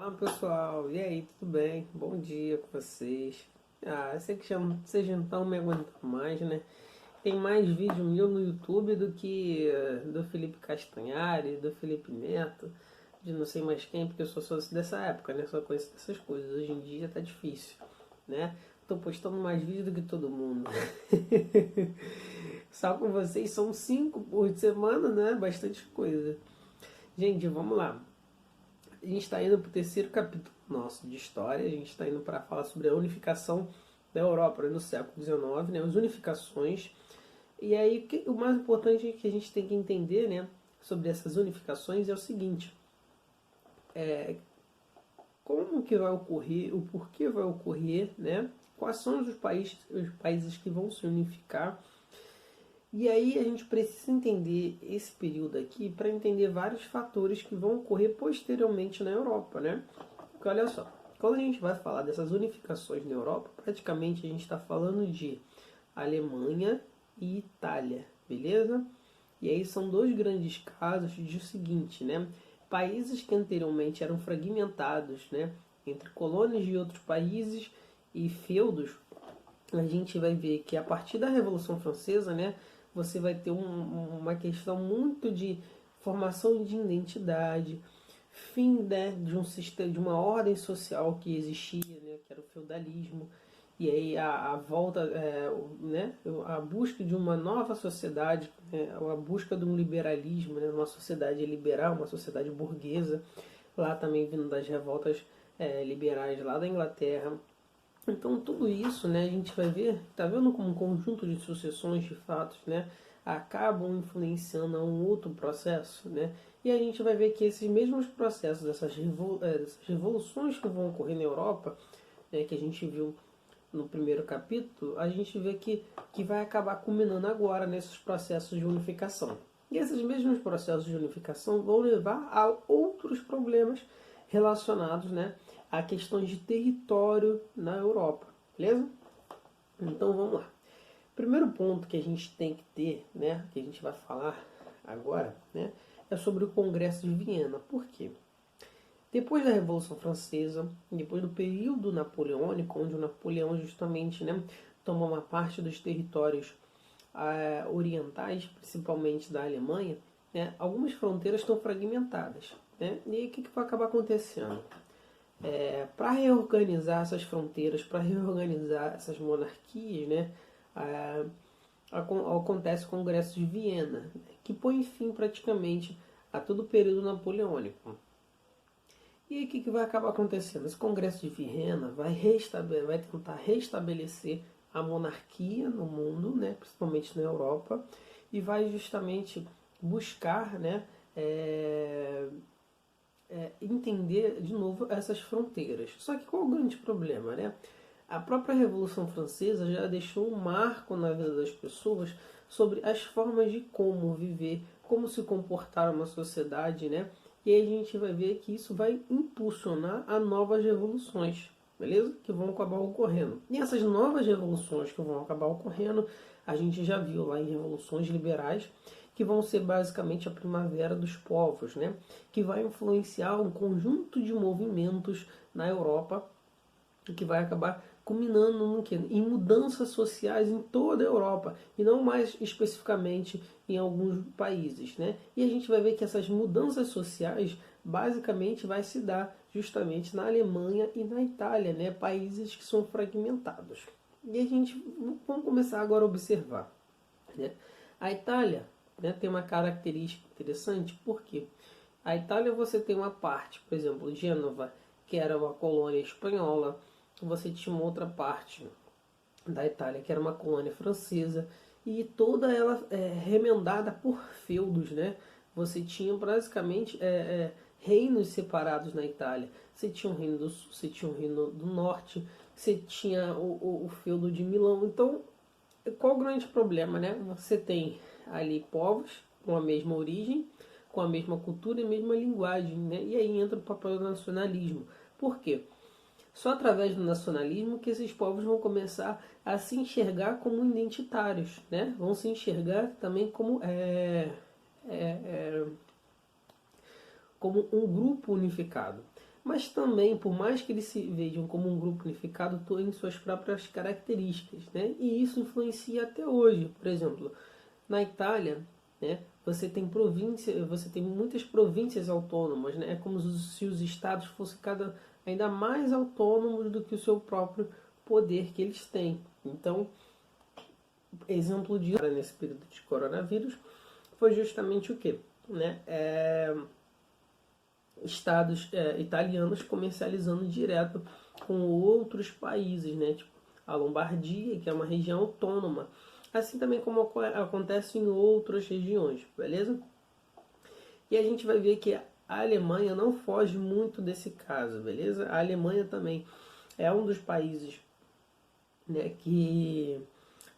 Fala pessoal, e aí, tudo bem? Bom dia com vocês. Eu sei que vocês não estão me aguentando mais, né? Tem mais vídeo meu no YouTube do que do Felipe Castanhari, do Felipe Neto, de não sei mais quem, porque eu sou dessa época, né? Só conheço dessas coisas. Hoje em dia tá difícil, né? Tô postando mais vídeo do que todo mundo. Só com vocês são 5 por semana, né? Bastante coisa. Gente, vamos lá. A gente está indo para o terceiro capítulo nosso de história. A gente está indo para falar sobre a unificação da Europa no século XIX, né, as unificações. E aí o mais importante que a gente tem que entender, né, sobre essas unificações é o seguinte: como que vai ocorrer, o porquê vai ocorrer, né, quais são os países que vão se unificar. E aí a gente precisa entender esse período aqui para entender vários fatores que vão ocorrer posteriormente na Europa, né? Porque olha só, quando a gente vai falar dessas unificações na Europa, praticamente a gente está falando de Alemanha e Itália, beleza? E aí são dois grandes casos de o seguinte, né? Países que anteriormente eram fragmentados, né? Entre colônias de outros países e feudos, a gente vai ver que a partir da Revolução Francesa, né, você vai ter uma questão muito de formação de identidade, fim, né, de um sistema, de uma ordem social que existia, né, que era o feudalismo, e aí a volta, né, a busca de uma nova sociedade, né, a busca de um liberalismo, né, uma sociedade liberal, uma sociedade burguesa, lá também vindo das revoltas liberais lá da Inglaterra. Então tudo isso, né, a gente vai ver, tá vendo como um conjunto de sucessões de fatos, né, acabam influenciando a um outro processo, né, e a gente vai ver que esses mesmos processos, dessas revoluções que vão ocorrer na Europa, né, que a gente viu no primeiro capítulo, a gente vê que vai acabar culminando agora nesses processos de unificação. E esses mesmos processos de unificação vão levar a outros problemas relacionados, né, a questões de território na Europa, beleza? Então vamos lá. Primeiro ponto que a gente tem que ter, né, que a gente vai falar agora, né, é sobre o Congresso de Viena. Por quê? Depois da Revolução Francesa, depois do período napoleônico, onde o Napoleão justamente, né, toma uma parte dos territórios orientais, principalmente da Alemanha, né, algumas fronteiras estão fragmentadas. Né, e aí o que vai acabar acontecendo? Para reorganizar essas fronteiras, para reorganizar essas monarquias, né, acontece o Congresso de Viena, que põe fim praticamente a todo o período napoleônico. E aí o que vai acabar acontecendo? Esse Congresso de Viena vai tentar restabelecer a monarquia no mundo, né, principalmente na Europa, e vai justamente buscar, né, entender de novo essas fronteiras. Só que qual é o grande problema, né? A própria Revolução Francesa já deixou um marco na vida das pessoas sobre as formas de como viver, como se comportar uma sociedade, né? E aí a gente vai ver que isso vai impulsionar a novas revoluções, beleza? Que vão acabar ocorrendo. E essas novas revoluções que vão acabar ocorrendo, a gente já viu lá em revoluções liberais, que vão ser basicamente a primavera dos povos, né? Que vai influenciar um conjunto de movimentos na Europa, que vai acabar culminando no quê? Em mudanças sociais em toda a Europa e não mais especificamente em alguns países, né? E a gente vai ver que essas mudanças sociais basicamente vai se dar justamente na Alemanha e na Itália, né? Países que são fragmentados. E a gente vamos começar agora a observar, né? A Itália, né, tem uma característica interessante, porque a Itália você tem uma parte, por exemplo, Gênova, que era uma colônia espanhola, você tinha uma outra parte da Itália, que era uma colônia francesa, e toda ela remendada por feudos, né? Você tinha basicamente reinos separados na Itália. Você tinha o reino do sul, você tinha o reino do norte, você tinha o feudo de Milão. Então, qual o grande problema, né? Você tem ali povos com a mesma origem, com a mesma cultura e a mesma linguagem, né? E aí entra o papel do nacionalismo. Por quê? Só através do nacionalismo que esses povos vão começar a se enxergar como identitários, né? Vão se enxergar também como um grupo unificado. mas também, por mais que eles se vejam como um grupo unificado, tem suas próprias características, né? E isso influencia até hoje. Por exemplo, na Itália, né, você tem muitas províncias autônomas, né? É como se os estados fossem ainda mais autônomos do que o seu próprio poder que eles têm. Então, exemplo disso nesse período de coronavírus foi justamente o quê? Né? Estados italianos comercializando direto com outros países, né? Tipo a Lombardia, que é uma região autônoma, assim também como acontece em outras regiões, beleza? E a gente vai ver que a Alemanha não foge muito desse caso, beleza? A Alemanha também é um dos países, né, que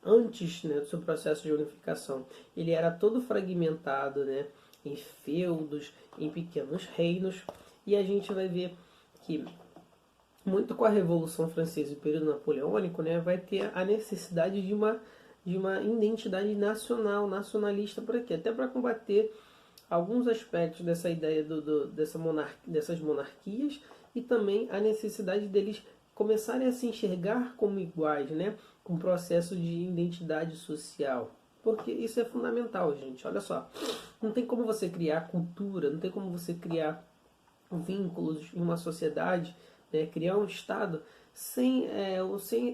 antes, né, do seu processo de unificação, ele era todo fragmentado, né, em feudos, em pequenos reinos, e a gente vai ver que muito com a Revolução Francesa e o período napoleônico, né, vai ter a necessidade de uma identidade nacional, nacionalista por aqui, até para combater alguns aspectos dessa ideia dessas monarquias e também a necessidade deles começarem a se enxergar como iguais, né? Com o processo de identidade social. Porque isso é fundamental, gente. Olha só, não tem como você criar cultura, não tem como você criar vínculos em uma sociedade, né? Criar um Estado sem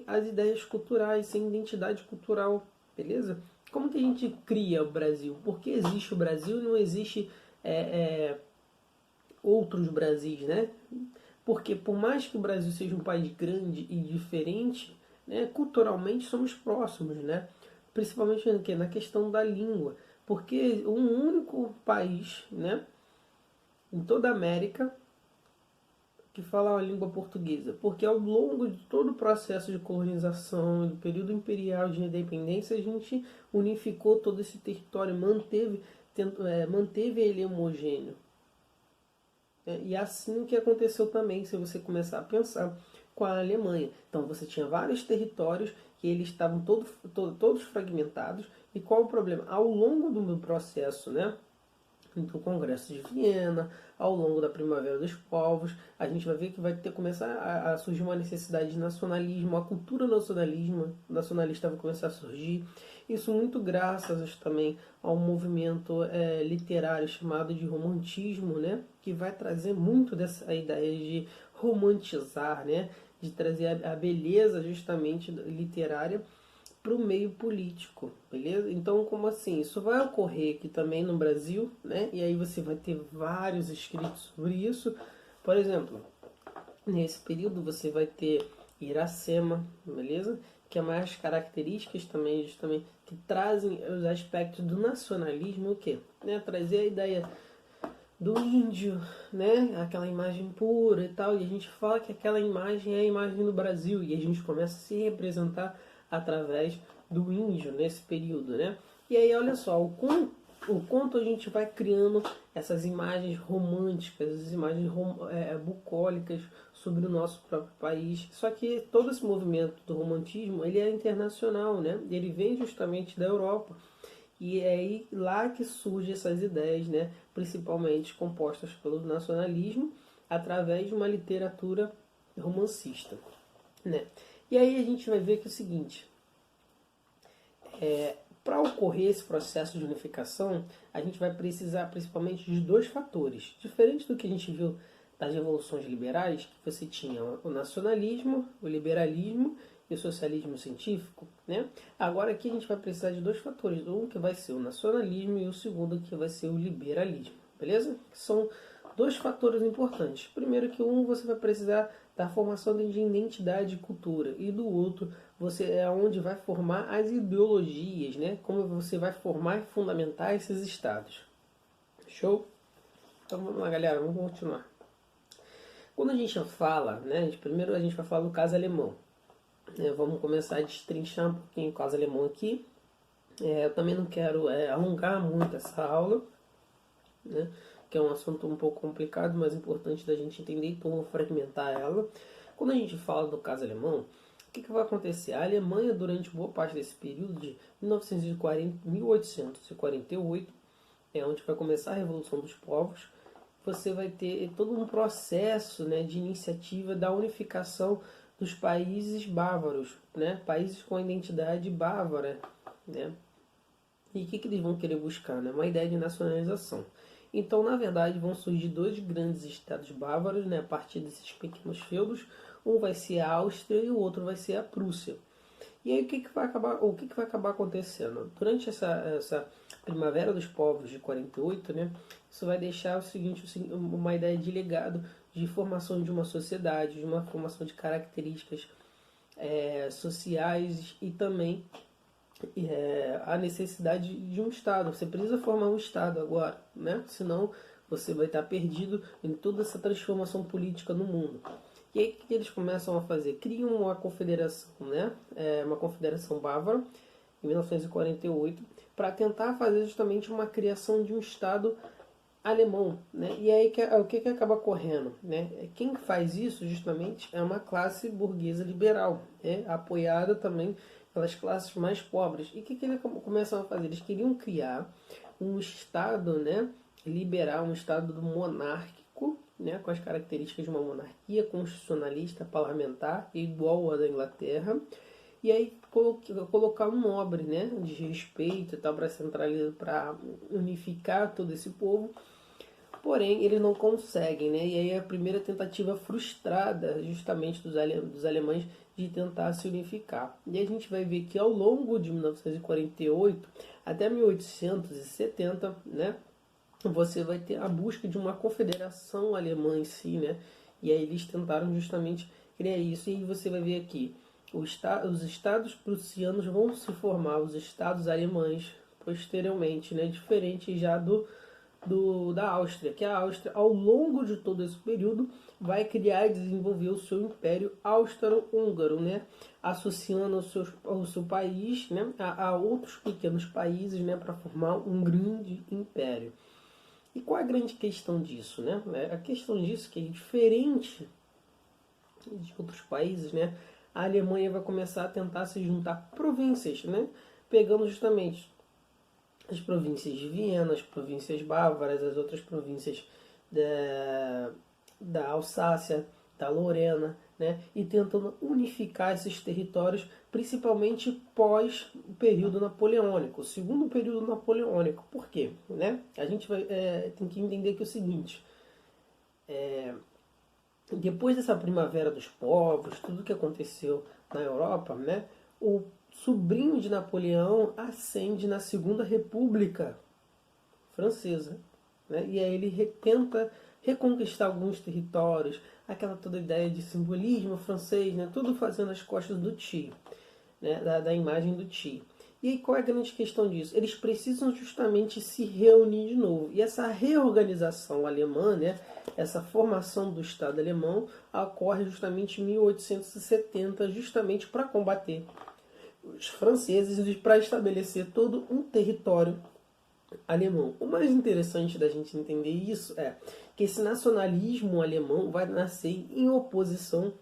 as ideias culturais, sem identidade cultural, beleza? Como que a gente cria o Brasil? Por que existe o Brasil e não existe outros Brasis, né? Porque por mais que o Brasil seja um país grande e diferente, né, culturalmente somos próximos, né? Principalmente na questão da língua. Porque um único país, né, em toda a América que fala a língua portuguesa, porque ao longo de todo o processo de colonização, do período imperial de independência, a gente unificou todo esse território, manteve ele homogêneo. E assim o que aconteceu também, se você começar a pensar, com a Alemanha. Então você tinha vários territórios que eles estavam todos fragmentados. E qual o problema? Ao longo do processo, né, do Congresso de Viena, ao longo da Primavera dos Povos, a gente vai ver que vai começar a surgir uma necessidade de nacionalismo, a cultura nacionalista vai começar a surgir. Isso muito graças também ao movimento literário chamado de romantismo, né, que vai trazer muito dessa ideia de romantizar, né, de trazer a beleza justamente literária para o meio político, beleza? Então, como assim? Isso vai ocorrer aqui também no Brasil, né? E aí você vai ter vários escritos sobre isso. Por exemplo, nesse período você vai ter Iracema, beleza? Que é mais características também, justamente, que trazem os aspectos do nacionalismo, o quê? Né? Trazer a ideia do índio, né? Aquela imagem pura e tal, e a gente fala que aquela imagem é a imagem do Brasil, e a gente começa a se representar através do índio nesse período, né? E aí, olha só, o quanto a gente vai criando essas imagens românticas, essas imagens bucólicas sobre o nosso próprio país. Só que todo esse movimento do romantismo, ele é internacional, né? Ele vem justamente da Europa. E é aí lá que surgem essas ideias, né? Principalmente compostas pelo nacionalismo, através de uma literatura romancista, né? E aí a gente vai ver que é o seguinte, para ocorrer esse processo de unificação, a gente vai precisar principalmente de dois fatores. Diferente do que a gente viu das revoluções liberais, que você tinha o nacionalismo, o liberalismo e o socialismo científico, né? Agora aqui a gente vai precisar de dois fatores. Um que vai ser o nacionalismo e o segundo que vai ser o liberalismo, beleza? Que são dois fatores importantes. Primeiro que você vai precisar da formação de identidade e cultura, e do outro você é onde vai formar as ideologias, né? Como você vai formar e fundamentar esses estados. Show? Então vamos lá, galera, vamos continuar. Quando a gente fala, né? Primeiro a gente vai falar do caso alemão. Vamos começar a destrinchar um pouquinho o caso alemão aqui. Eu também não quero alongar muito essa aula, né? Que é um assunto um pouco complicado, mas importante da gente entender, então vou fragmentar ela. Quando a gente fala do caso alemão, o que vai acontecer? A Alemanha, durante boa parte desse período de 1848, é onde vai começar a Revolução dos Povos, você vai ter todo um processo, né, de iniciativa da unificação dos países bávaros, né, países com a identidade bávara, né. E o que eles vão querer buscar? Né? Uma ideia de nacionalização. Então, na verdade, vão surgir dois grandes estados bávaros, né, a partir desses pequenos feudos. Um vai ser a Áustria e o outro vai ser a Prússia. E aí o que vai acabar acontecendo? Durante essa Primavera dos Povos de 48, né, isso vai deixar o seguinte, uma ideia de legado, de formação de uma sociedade, de uma formação de características sociais e também a necessidade de um Estado. Você precisa formar um Estado agora, né? Senão você vai estar perdido em toda essa transformação política no mundo. E aí o que eles começam a fazer? Criam uma confederação, né? Uma confederação bávara, em 1948, para tentar fazer justamente uma criação de um Estado alemão, né? E aí o que acaba correndo, né? Quem faz isso justamente é uma classe burguesa liberal, apoiada também pelas classes mais pobres. E o que eles começam a fazer? Eles queriam criar um Estado, né, liberal, um Estado monárquico, né, com as características de uma monarquia constitucionalista, parlamentar, igual à da Inglaterra. E aí colocar um nobre, né, de respeito e tal, para centralizar, para unificar todo esse povo. Porém, eles não conseguem, né? E aí a primeira tentativa frustrada justamente dos alemães de tentar se unificar. E a gente vai ver que ao longo de 1948 até 1870, né, você vai ter a busca de uma confederação alemã em si, né? E aí eles tentaram justamente criar isso. E aí você vai ver aqui, os estados prussianos vão se formar, os estados alemães posteriormente, né? Diferente já da Áustria, que a Áustria, ao longo de todo esse período, vai criar e desenvolver o seu Império Austro-Húngaro, né? Associando ao seu país, né? a outros pequenos países, né? Para formar um grande império. E qual é a grande questão disso? Né? A questão disso é que, diferente de outros países, né? A Alemanha vai começar a tentar se juntar províncias, né? Pegando justamente as províncias de Viena, as províncias bávaras, as outras províncias da Alsácia, da Lorena, né? E tentando unificar esses territórios, principalmente pós o período napoleônico, o segundo período napoleônico. Por quê? Né? A gente tem que entender que é o seguinte, depois dessa Primavera dos Povos, tudo que aconteceu na Europa, né? O sobrinho de Napoleão ascende na Segunda República Francesa, né? E aí ele tenta reconquistar alguns territórios, aquela toda ideia de simbolismo francês, né? Tudo fazendo as costas do tio, né? da imagem do tio. E aí qual é a grande questão disso? Eles precisam justamente se reunir de novo. E essa reorganização alemã, né? Essa formação do Estado alemão ocorre justamente em 1870, justamente para combater os franceses e para estabelecer todo um território alemão. O mais interessante da gente entender isso é que esse nacionalismo alemão vai nascer em oposição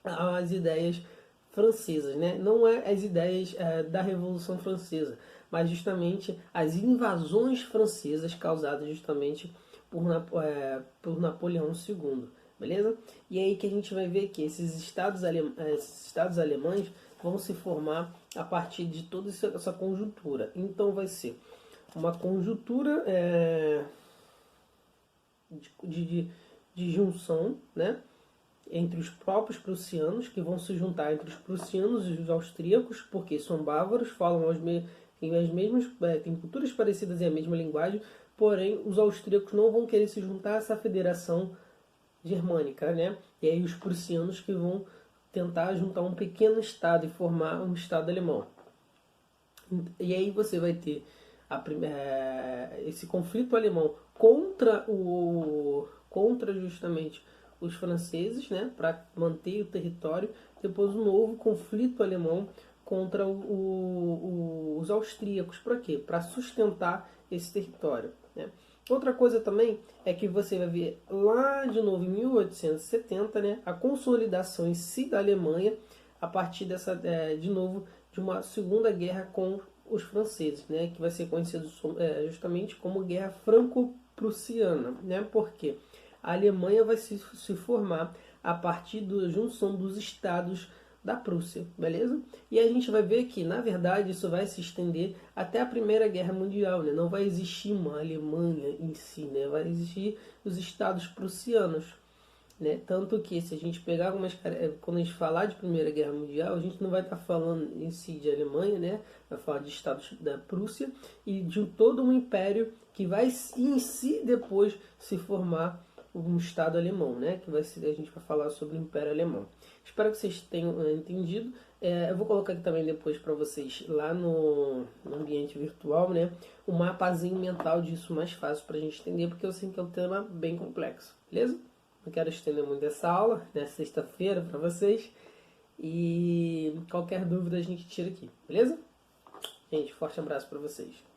às ideias francesas, né? Não é as ideias da Revolução Francesa, mas justamente as invasões francesas causadas justamente por Napoleão II, beleza? E aí que a gente vai ver que esses estados alemães vão se formar a partir de toda essa conjuntura. Então vai ser uma conjuntura de junção, né, entre os próprios prussianos, que vão se juntar entre os prussianos e os austríacos, porque são bávaros, falam têm as mesmas, têm culturas parecidas e a mesma linguagem, porém os austríacos não vão querer se juntar a essa federação germânica, né? E aí os prussianos que vão tentar juntar um pequeno estado e formar um estado alemão. E aí você vai ter esse conflito alemão contra justamente os franceses, né, para manter o território. Depois um novo conflito alemão contra os austríacos. Para quê? Para sustentar esse território, né? Outra coisa também é que você vai ver lá de novo em 1870, né, a consolidação em si da Alemanha a partir de novo de uma segunda guerra com os franceses, né, que vai ser conhecido justamente como Guerra prussiana, né? Porque a Alemanha vai se formar a partir da junção dos estados da Prússia, beleza? E a gente vai ver que, na verdade, isso vai se estender até a Primeira Guerra Mundial, né? Não vai existir uma Alemanha em si, né? Vai existir os estados prussianos, né? Tanto que, se a gente pegar algumas... Quando a gente falar de Primeira Guerra Mundial, a gente não vai estar falando em si de Alemanha, né? Vai falar de estados da Prússia e de todo um império que vai em si depois se formar um Estado alemão, né? Que vai ser, a gente vai falar sobre o Império Alemão. Espero que vocês tenham entendido. Eu vou colocar aqui também depois para vocês lá no ambiente virtual, né? Um mapazinho mental disso mais fácil para a gente entender, porque eu sei que é um tema bem complexo, beleza? Não quero estender muito essa aula, né? Sexta-feira para vocês. E qualquer dúvida a gente tira aqui, beleza? Gente, forte abraço para vocês.